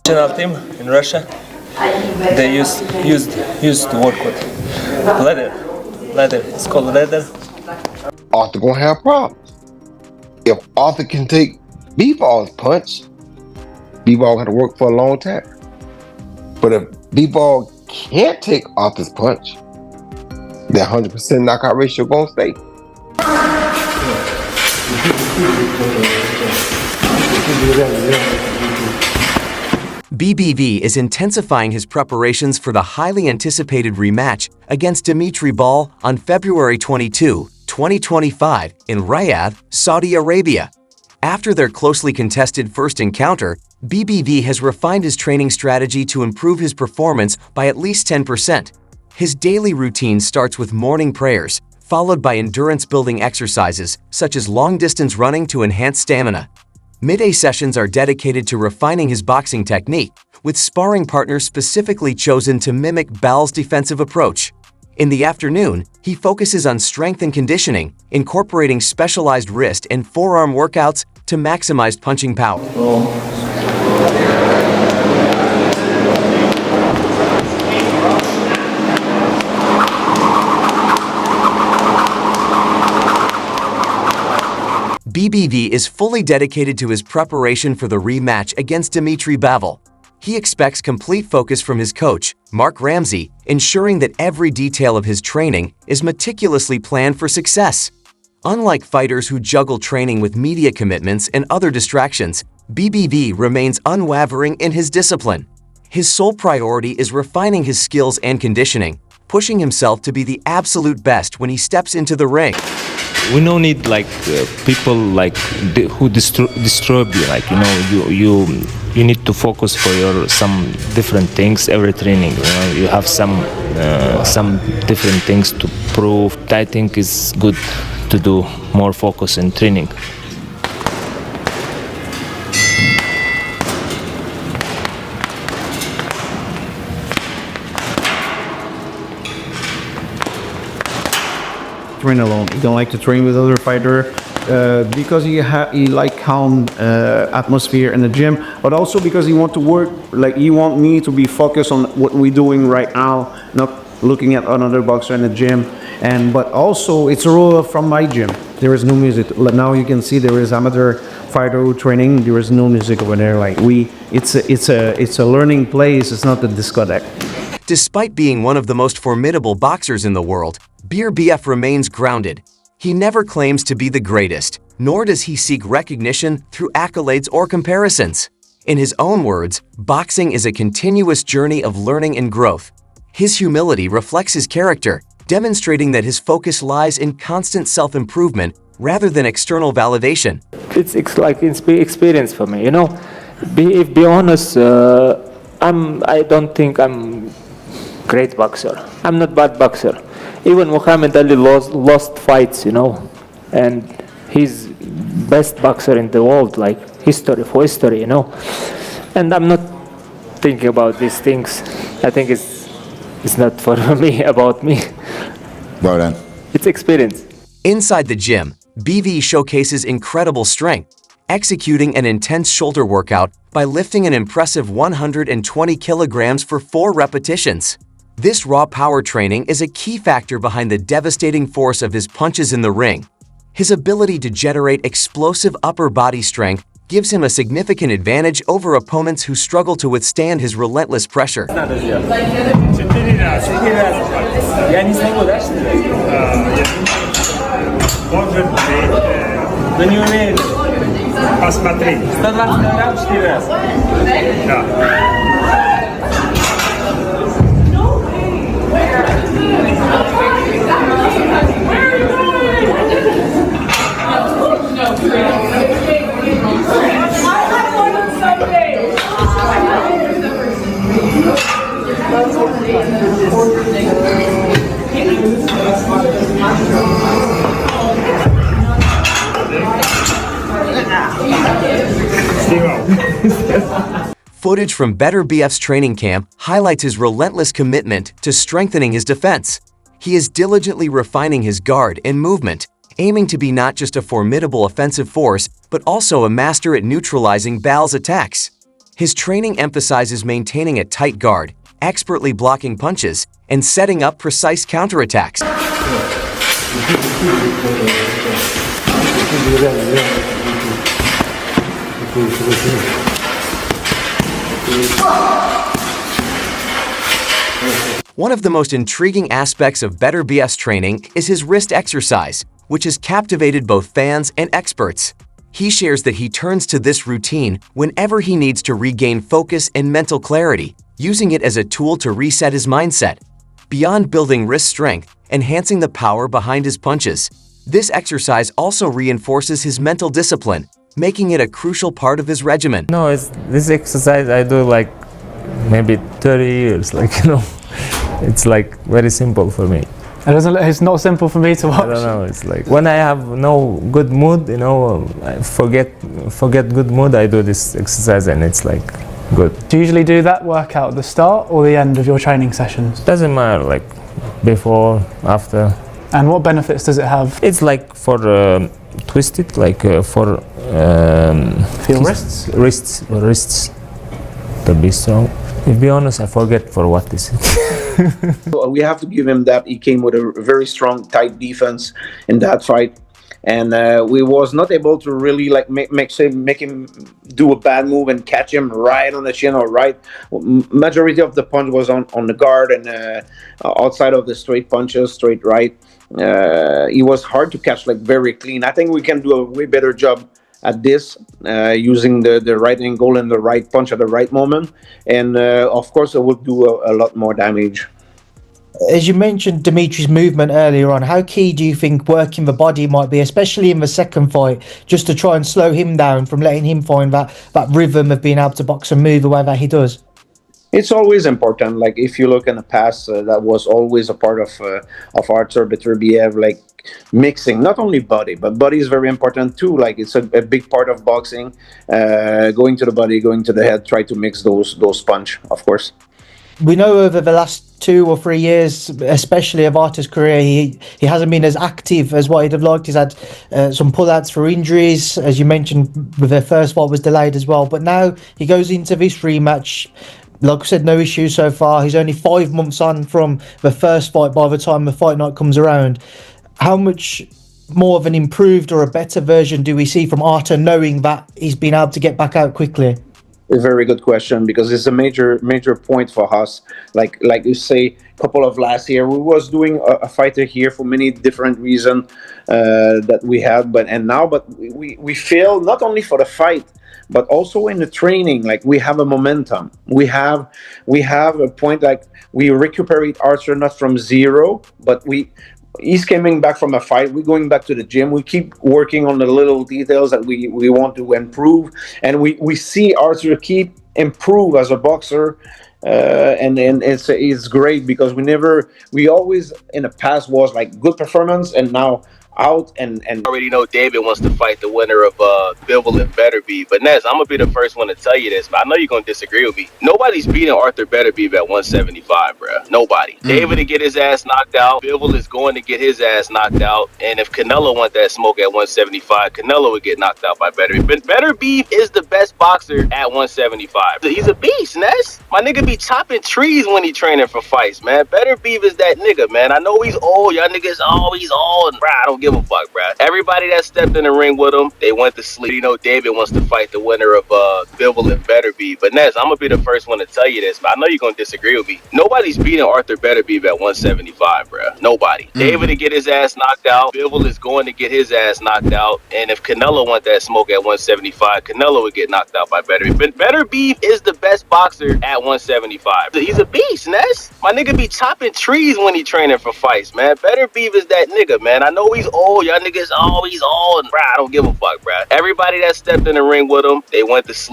National team in Russia, they used to work with leather. It's called leather. Arthur gonna have problems. If Arthur can take Bivol's punch, Bivol had to work for a long time. But if Bivol can't take Arthur's punch, that 100% knockout ratio gonna stay. BBV is intensifying his preparations for the highly anticipated rematch against Dmitry Bivol on February 22, 2025 in Riyadh, Saudi Arabia. After their closely contested first encounter, BBV has refined his training strategy to improve his performance by at least 10%. His daily routine starts with morning prayers, followed by endurance-building exercises such as long-distance running to enhance stamina. Midday sessions are dedicated to refining his boxing technique, with sparring partners specifically chosen to mimic Bivol's defensive approach. In the afternoon, he focuses on strength and conditioning, incorporating specialized wrist and forearm workouts to maximize punching power. BBV is fully dedicated to his preparation for the rematch against Dmitry Bivol. He expects complete focus from his coach, Mark Ramsey, ensuring that every detail of his training is meticulously planned for success. Unlike fighters who juggle training with media commitments and other distractions, BBV remains unwavering in his discipline. His sole priority is refining his skills and conditioning, pushing himself to be the absolute best when he steps into the ring. We don't need people who destroy you. You need to focus for some different things every training. You have some different things to prove. I think it's good to do more focus in training. Train alone. He don't like to train with other fighter because he like calm atmosphere in the gym, but also because he want to work. Like he want me to be focused on what we're doing right now, not looking at another boxer in the gym. But also it's a rule from my gym. There is no music. Now you can see there is amateur fighter training. There is no music over there. It's a learning place. It's not a discotheque. Despite being one of the most formidable boxers in the world, Beterbiev remains grounded. He never claims to be the greatest, nor does he seek recognition through accolades or comparisons. In his own words, boxing is a continuous journey of learning and growth. His humility reflects his character, demonstrating that his focus lies in constant self-improvement rather than external validation. It's like experience for me, Be honest, I don't think I'm great boxer. I'm not bad boxer. Even Muhammad Ali lost fights, and he's best boxer in the world, history, And I'm not thinking about these things. I think it's not for me, about me. Well done. It's experience. Inside the gym, BV showcases incredible strength, executing an intense shoulder workout by lifting an impressive 120 kilograms for 4 repetitions. This raw power training is a key factor behind the devastating force of his punches in the ring. His ability to generate explosive upper body strength gives him a significant advantage over opponents who struggle to withstand his relentless pressure. Footage from Beterbiev's training camp highlights his relentless commitment to strengthening his defense. He is diligently refining his guard and movement, aiming to be not just a formidable offensive force, but also a master at neutralizing Bivol's attacks. His training emphasizes maintaining a tight guard, expertly blocking punches, and setting up precise counterattacks. One of the most intriguing aspects of Beterbiev's training is his wrist exercise, which has captivated both fans and experts. He shares that he turns to this routine whenever he needs to regain focus and mental clarity, using it as a tool to reset his mindset. Beyond building wrist strength, enhancing the power behind his punches, this exercise also reinforces his mental discipline, making it a crucial part of his regimen. No, this exercise I do like maybe 30 years, it's like very simple for me. It's not simple for me to watch. I don't know, it's like when I have no good mood, I forget good mood, I do this exercise and it's like good. Do you usually do that workout at the start or the end of your training sessions? Doesn't matter, like before, after. And what benefits does it have? It's like for twisted, like for your wrists? Wrists to be strong. To be honest, I forget for what this is. We have to give him that. He came with a very strong, tight defense in that fight, and we was not able to really like make him do a bad move and catch him right on the chin or right. Majority of the punch was on the guard and outside of the straight punches, straight right. It was hard to catch, like very clean. I think we can do a way better job at this, using the right angle and the right punch at the right moment, and of course it will do a lot more damage. As you mentioned Dmitry's movement earlier on, how key do you think working the body might be, especially in the second fight, just to try and slow him down from letting him find that rhythm of being able to box and move the way that he does? It's always important. Like if you look in the past, that was always a part of Artur Beterbiev, like mixing not only body, but body is very important too. Like it's a big part of boxing. Going to the body, going to the head, try to mix those punch, of course. We know over the last 2 or 3 years, especially of Artur's career, he hasn't been as active as what he'd have liked. He's had some pullouts for injuries, as you mentioned, with their first fight was delayed as well. But now he goes into this rematch. Like I said, no issues so far. He's only 5 months on from the first fight by the time the fight night comes around. How much more of an improved or a better version do we see from Artur, knowing that he's been able to get back out quickly? A very good question, because it's a major point for us. Like you say, a couple of last year, we was doing a fighter here for many different reasons that we had, but we fail not only for the fight, but also in the training. Like we have a momentum. We have a point, like we recuperate Artur not from zero, but he's coming back from a fight. We're going back to the gym. We keep working on the little details that we want to improve, and we see Artur keep improve as a boxer, and it's great, because we always in the past was like good performance, and now out and already know David wants to fight the winner of Bivol and Beterbiev. But Nez, I'm gonna be the first one to tell you this, but I know you're gonna disagree with me. Nobody's beating Artur Beterbiev at 175, bro. Nobody. David to get his ass knocked out. Bivol is going to get his ass knocked out. And if Canelo want that smoke at 175, Canelo would get knocked out by Beterbiev. But Beterbiev is the best boxer at 175. He's a beast, Nez. My nigga be chopping trees when he training for fights, man. Beterbiev is that nigga, man. I know he's old. Y'all niggas, he's old. Bro, I don't give a fuck, bro. Everybody that stepped in the ring with him, they went to sleep. You know, David wants to fight the winner of Bivol and Beterbiev. But Nez, I'm gonna be the first one to tell you this, but I know you're gonna disagree with me. Nobody's beating Artur Beterbiev at 175, bro. Nobody. David to get his ass knocked out. Bivol is going to get his ass knocked out. And if Canelo want that smoke at 175, Canelo would get knocked out by Beterbiev. But Beterbiev is the best boxer at 175. He's a beast, Nez. My nigga be chopping trees when he training for fights, man. Beterbiev is that nigga, man. I know he's old. Y'all niggas, he's old. Bro, I don't give a fuck, bro. Everybody that stepped in the ring with him, they went to sleep.